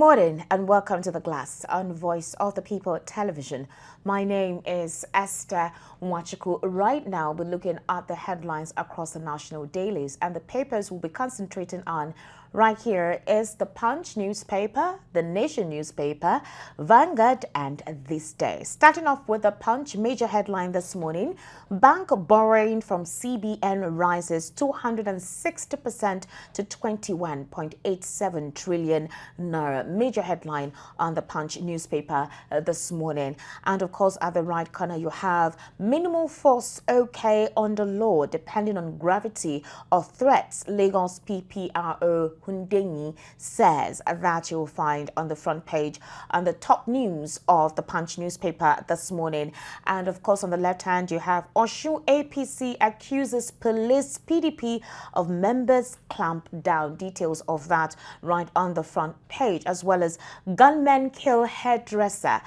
morning and welcome to The Glass on Voice of the People Television. My name is Esther Nwachukwu. Right now, we're looking at the headlines across the national dailies, and the papers we'll be concentrating on right here is the Punch newspaper, the Nation newspaper, Vanguard, and This Day. Starting off with the Punch major headline this morning: bank borrowing from CBN rises 260% to 21.87 trillion naira. Major headline on the Punch newspaper this morning. And of course, at the right corner, you have minimal force okay under law depending on gravity of threats. Lagos PPRO Hundenyi says that you'll find on the front page on the top news of the Punch newspaper this morning. And of course, on the left hand, you have Osun APC accuses police PDP of members clamp down. Details of that right on the front page, as well as gunmen kill hairdresser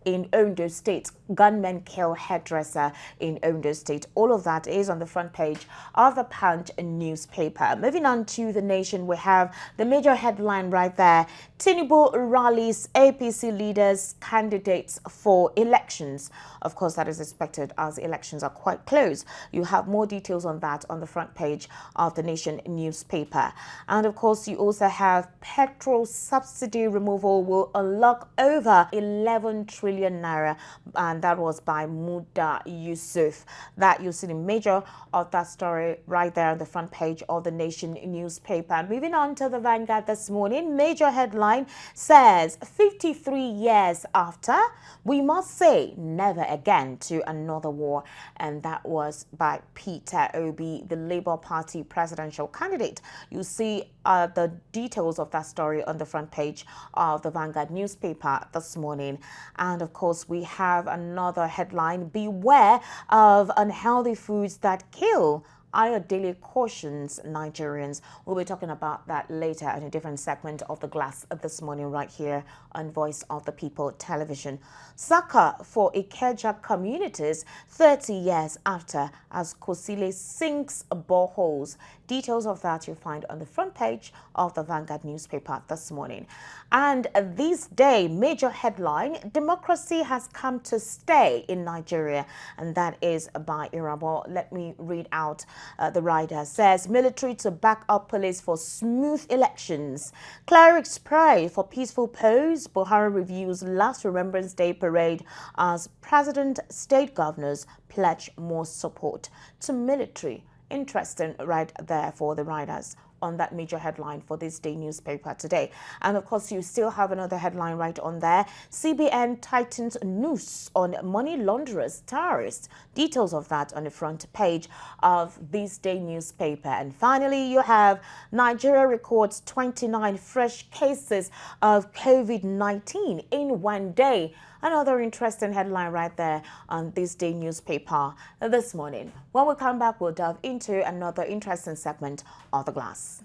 in Ondo State. Gunmen kill hairdresser in Ondo State. All of that is on the front page of the Punch newspaper. Moving on to the Nation, we have the major headline right there: Tinubu rallies APC leaders, candidates for elections. Of course, that is expected as elections are quite close. You have more details on that on the front page of the Nation newspaper. And of course, you also have petrol subsidy removal will unlock over 11 trillion naira, and that was by Muda Yusuf. That you see the major of that story right there on the front page of the Nation newspaper. Moving on to the Vanguard this morning, major headline says 53 years after, we must say never again to another war, and that was by Peter Obi, the Labour Party presidential candidate. You see the details of that story on the front page of the Vanguard newspaper this morning. And of course, we have another headline: beware of unhealthy foods that kill. Ayodele cautions Nigerians. We'll be talking about that later in a different segment of The Glass this morning right here on Voice of the People Television. Saka for Ikeja communities 30 years after as Kosile sinks boreholes. Details of that you'll find on the front page of the Vanguard newspaper this morning. And This Day, major headline: democracy has come to stay in Nigeria, and that is by Irabo. Let me read out the writer. Says military to back up police for smooth elections. Clerics pray for peaceful pose. Buhari reviews last Remembrance Day parade as president, state governors pledge more support to military. Interesting right there for the writers on that major headline for This Day newspaper today. And of course, you still have another headline right on there: CBN tightens noose on money launderers, terrorists. Details of that on the front page of This Day newspaper. And finally, you have Nigeria records 29 fresh cases of COVID-19 in one day. Another interesting headline right there on This Day newspaper this morning. When we come back, we'll delve into another interesting segment of The Glass.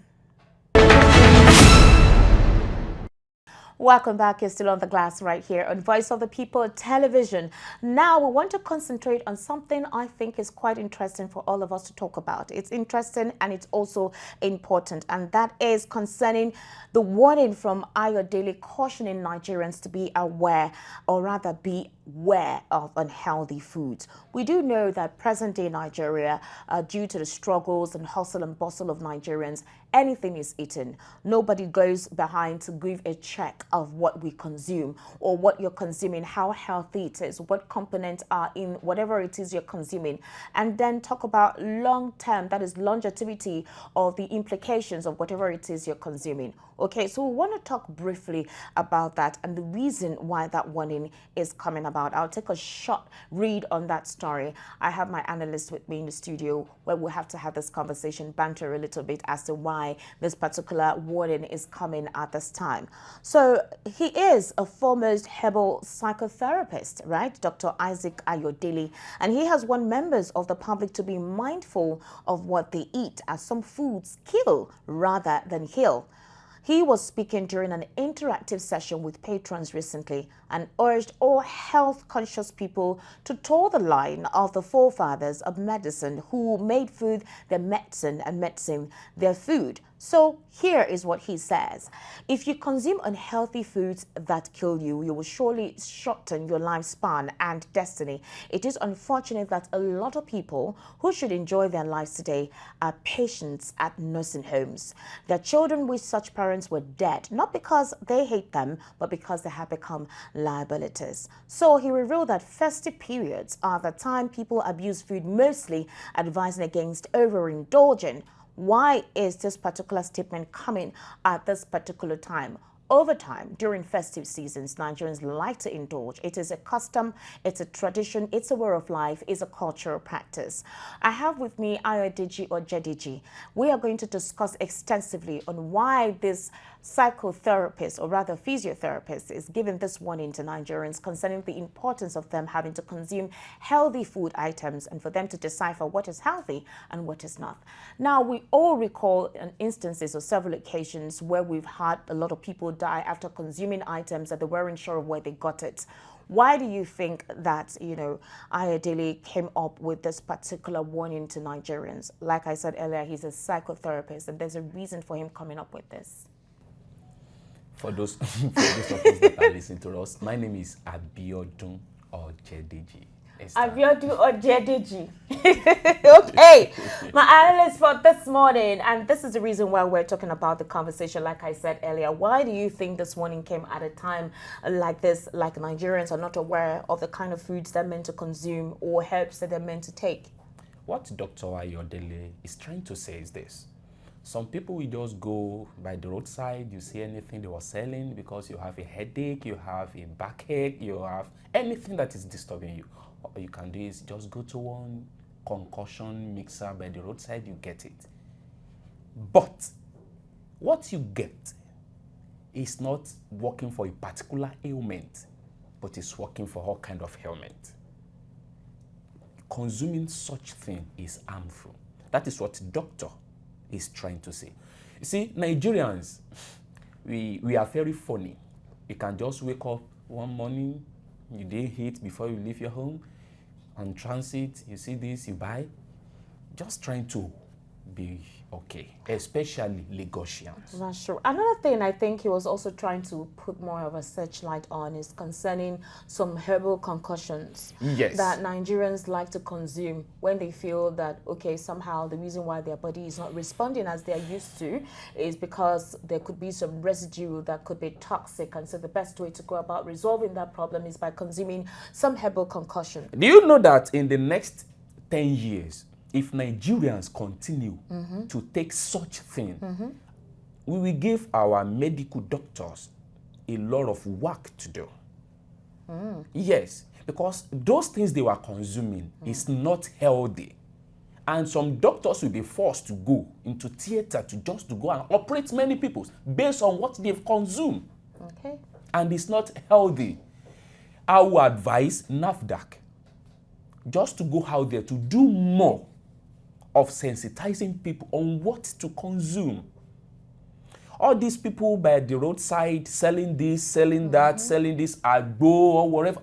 Welcome back. You're still on The Glass right here on Voice of the People Television. Now, we want to concentrate on something I think is quite interesting for all of us to talk about. It's interesting and it's also important, and that is concerning the warning from Ayodele cautioning Nigerians to be aware, or rather be aware of unhealthy foods. We do know that present-day Nigeria, due to the struggles and hustle and bustle of Nigerians, anything is eaten. Nobody goes behind to give a check of what we consume or what you're consuming, how healthy it is, what components are in whatever it is you're consuming, and then talk about long-term, that is longevity of the implications of whatever it is you're consuming. Okay, so we want to talk briefly about that and the reason why that warning is coming about. I'll take a short read on that story. I have my analyst with me in the studio where we'll have to have this conversation, banter a little bit as to why this particular warning is coming at this time. So he is a foremost herbal psychotherapist, right? Dr. Isaac Ayodele, and he has warned members of the public to be mindful of what they eat, as some foods kill rather than heal. He was speaking during an interactive session with patrons recently and urged all health-conscious people to toe the line of the forefathers of medicine who made food their medicine and medicine their food. So here is what he says. If you consume unhealthy foods that kill you, you will surely shorten your lifespan and destiny. It is unfortunate that a lot of people who should enjoy their lives today are patients at nursing homes. Their children wish such parents were dead, not because they hate them, but because they have become liabilities. So he revealed that festive periods are the time people abuse food, mostly advising against overindulging. Why is this particular statement coming at this particular time? Over time, during festive seasons, Nigerians like to indulge. It is a custom, it's a tradition, it's a way of life, it's a cultural practice. I have with me Ayodeji Ojediji. We are going to discuss extensively on why this psychotherapist, or rather physiotherapist, is giving this warning to Nigerians concerning the importance of them having to consume healthy food items and for them to decipher what is healthy and what is not. Now, we all recall instances or several occasions where we've had a lot of people die after consuming items that they weren't sure of where they got it. Why do you think that, Ayodele came up with this particular warning to Nigerians? Like I said earlier, he's a psychotherapist, and there's a reason for him coming up with this. For those of us that are listening to us, my name is Abiodun Ojediji. Abiodun Ojediji. Okay, my analyst for this morning, and this is the reason why we're talking about the conversation. Like I said earlier, why do you think this warning came at a time like this, like Nigerians are not aware of the kind of foods they're meant to consume or herbs that they're meant to take? What Dr. Ayodele is trying to say is this. Some people will just go by the roadside, you see anything they were selling because you have a headache, you have a backache, you have anything that is disturbing you. What you can do is just go to one concoction mixer by the roadside, you get it. But what you get is not working for a particular ailment, but it's working for all kind of ailment. Consuming such thing is harmful. That is what doctor is trying to say. You see, Nigerians, we are very funny. You can just wake up one morning, you didn't eat before you leave your home, on transit, you see this, you buy, just trying to be okay, especially Lagosians. That's true. Another thing I think he was also trying to put more of a searchlight on is concerning some herbal concoctions that Nigerians like to consume when they feel that, okay, somehow the reason why their body is not responding as they're used to is because there could be some residue that could be toxic. And so the best way to go about resolving that problem is by consuming some herbal concoction. Do you know that in the next 10 years, if Nigerians continue to take such thing, we will give our medical doctors a lot of work to do. Yes, because those things they were consuming is not healthy. And some doctors will be forced to go into theater to go and operate many people based on what they've consumed. Okay. And it's not healthy. I would advise NAFDAC just to go out there to do more of sensitizing people on what to consume. All these people by the roadside selling this, selling that, selling this agbo or whatever,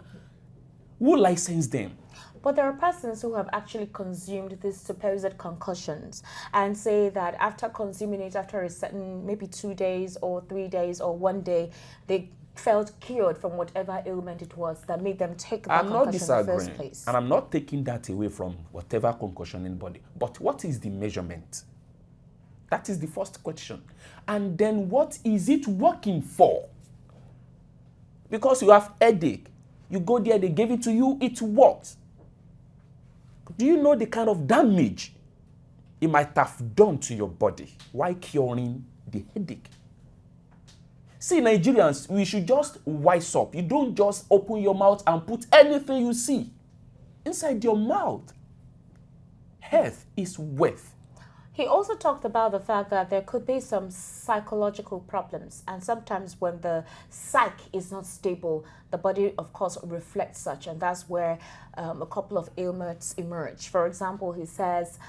who licensed them? But there are persons who have actually consumed these supposed concussions and say that after consuming it, after a certain, maybe 2 days or 3 days or 1 day, they felt cured from whatever ailment it was that made them take that concussion in the first place. And I'm not taking that away from whatever concussion in body. But what is the measurement? That is the first question. And then what is it working for? Because you have headache, you go there, they gave it to you, it works. Do you know the kind of damage it might have done to your body while curing the headache? See, Nigerians, we should just wise up. You don't just open your mouth and put anything you see inside your mouth. Health is wealth. He also talked about the fact that there could be some psychological problems, and sometimes when the psyche is not stable, the body, of course, reflects such, and that's where a couple of ailments emerge. For example, he says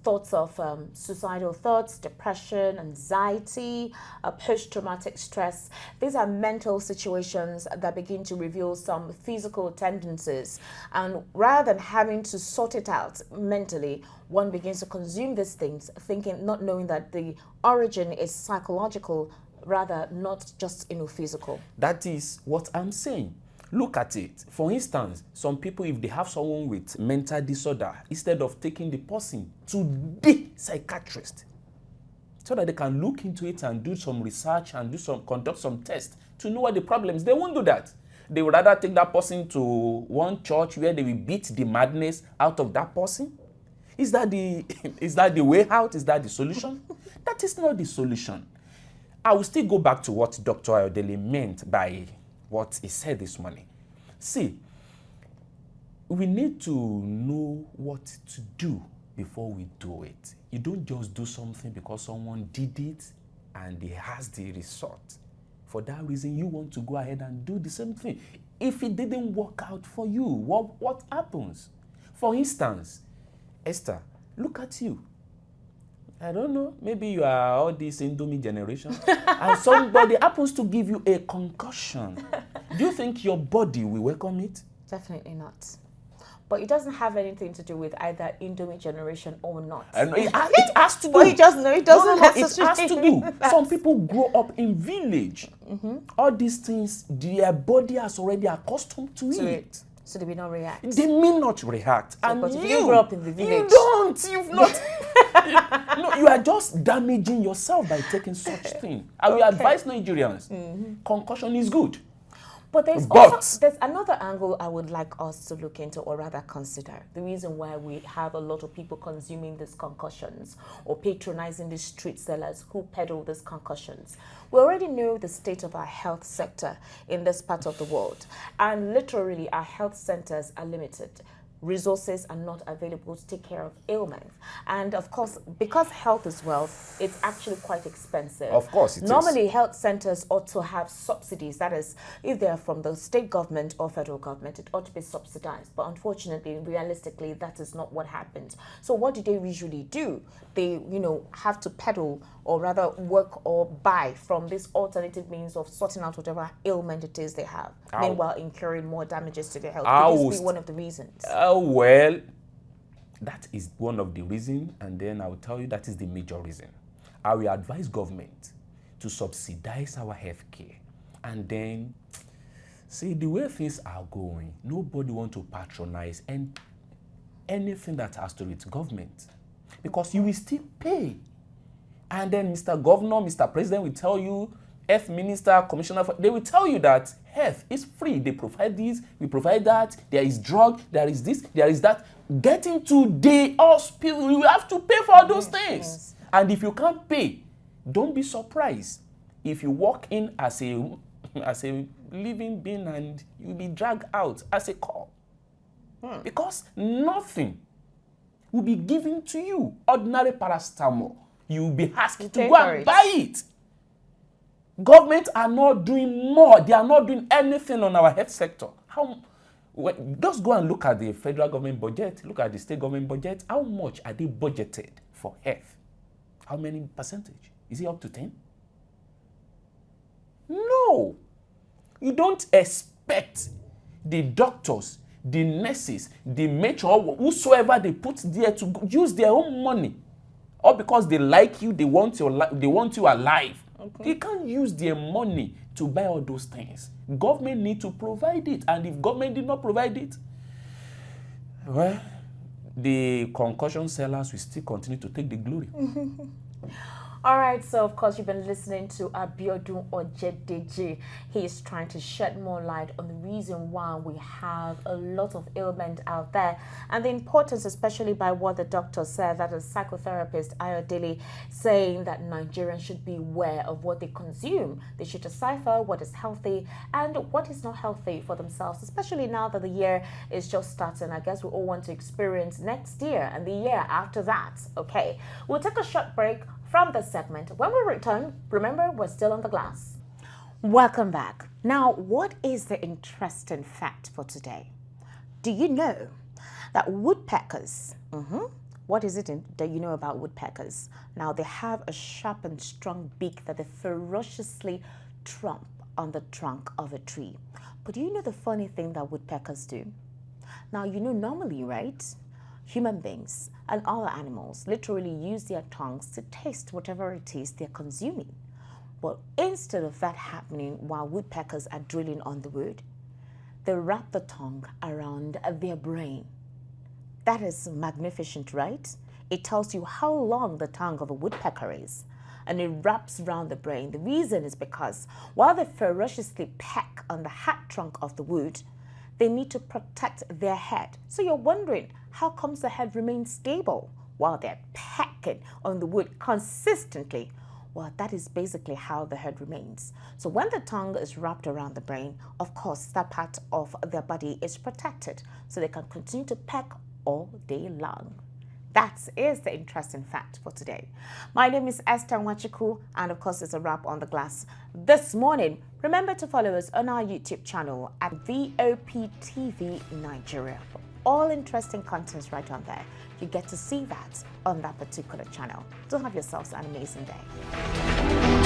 thoughts of suicidal thoughts, depression, anxiety, post-traumatic stress. These are mental situations that begin to reveal some physical tendencies. And rather than having to sort it out mentally, one begins to consume these things, thinking, not knowing that the origin is psychological, rather not just physical. That is what I'm saying. Look at it. For instance, some people, if they have someone with mental disorder, instead of taking the person to the psychiatrist so that they can look into it and do some research and conduct some tests to know what the problem is, they won't do that. They would rather take that person to one church where they will beat the madness out of that person. Is that the way out? Is that the solution? That is not the solution. I will still go back to what Dr. Ayodele meant by what he said this morning. See, we need to know what to do before we do it. You don't just do something because someone did it and he has the result. For that reason, you want to go ahead and do the same thing. If it didn't work out for you, what happens? For instance, Esther, look at you. I don't know, maybe you are all this Indomie generation and somebody happens to give you a concussion. Do you think your body will welcome it? Definitely not. But it doesn't have anything to do with either Indomie generation or not. It has to do. But it doesn't It has to do. Some people grow up in village. All these things, their body has already accustomed to it. So they will not react. They may not react. So, and if you grow up in the village, you've not. No, you are just damaging yourself by taking such thing. I will advise Nigerians, concussion is good. But there's another angle I would like us to look into, or rather consider. The reason why we have a lot of people consuming these concussions or patronizing these street sellers who peddle these concussions. We already know the state of our health sector in this part of the world. And literally, our health centers are limited. Resources are not available to take care of ailments. And of course, because health is wealth, it's actually quite expensive. Of course it is. Normally, health centers ought to have subsidies. That is, if they're from the state government or federal government, it ought to be subsidized. But unfortunately, realistically, that is not what happens. So what do they usually do? They, have to peddle or rather work or buy from this alternative means of sorting out whatever ailment it is they have. Meanwhile, incurring more damages to their health. Could this be one of the reasons? Well, that is one of the reasons, and then I will tell you that is the major reason. I will advise government to subsidize our health care. And then, see, the way things are going, nobody wants to patronize anything that has to do with government. Because you will still pay. And then Mr. Governor, Mr. President will tell you, Health Minister, Commissioner, they will tell you that health is free. They provide this, we provide that, there is drug, there is this, there is that. Getting to the hospital, you have to pay for those things. Yes. And if you can't pay, don't be surprised if you walk in as a living being and you'll be dragged out as a cop. Because nothing will be given to you. Ordinary paracetamol, you will be asked to go and buy it. Government are not doing more. They are not doing anything on our health sector. Just go and look at the federal government budget. Look at the state government budget. How much are they budgeted for health? How many percentage? Is it up to 10? No. You don't expect the doctors, the nurses, the matron, whosoever they put there to use their own money. Or because they like you, they want you alive. Okay. They can't use their money to buy all those things. Government need to provide it. And if government did not provide it, well, the concussion sellers will still continue to take the glory. All right, so of course you've been listening to Abiodun Ojedeji. He is trying to shed more light on the reason why we have a lot of ailment out there and the importance, especially by what the doctor said, that is psychotherapist Ayodele, saying that Nigerians should be aware of what they consume. They should decipher what is healthy and what is not healthy for themselves, especially now that the year is just starting. I guess we all want to experience next year and the year after that. Okay, we'll take a short break from this segment. When we return, remember, we're still on the glass. Welcome back. Now, what is the interesting fact for today? Do you know that woodpeckers What is it that you know about woodpeckers? Now, they have a sharp and strong beak that they ferociously tromp on the trunk of a tree. But do you know the funny thing that woodpeckers do? Now, you know, normally, right, human beings and other animals literally use their tongues to taste whatever it is they're consuming. But instead of that happening while woodpeckers are drilling on the wood, they wrap the tongue around their brain. That is magnificent, right? It tells you how long the tongue of a woodpecker is, and it wraps around the brain. The reason is because while they ferociously peck on the hard trunk of the wood, they need to protect their head. So you're wondering, how comes the head remains stable while they're pecking on the wood consistently? Well, that is basically how the head remains. So when the tongue is wrapped around the brain, of course, that part of their body is protected, so they can continue to peck all day long. That is the interesting fact for today. My name is Esther Nwachukwu, and of course, it's a wrap on the glass this morning. Remember to follow us on our YouTube channel at VOPTV Nigeria. For all interesting contents right on there. You get to see that on that particular channel. Do have yourselves an amazing day.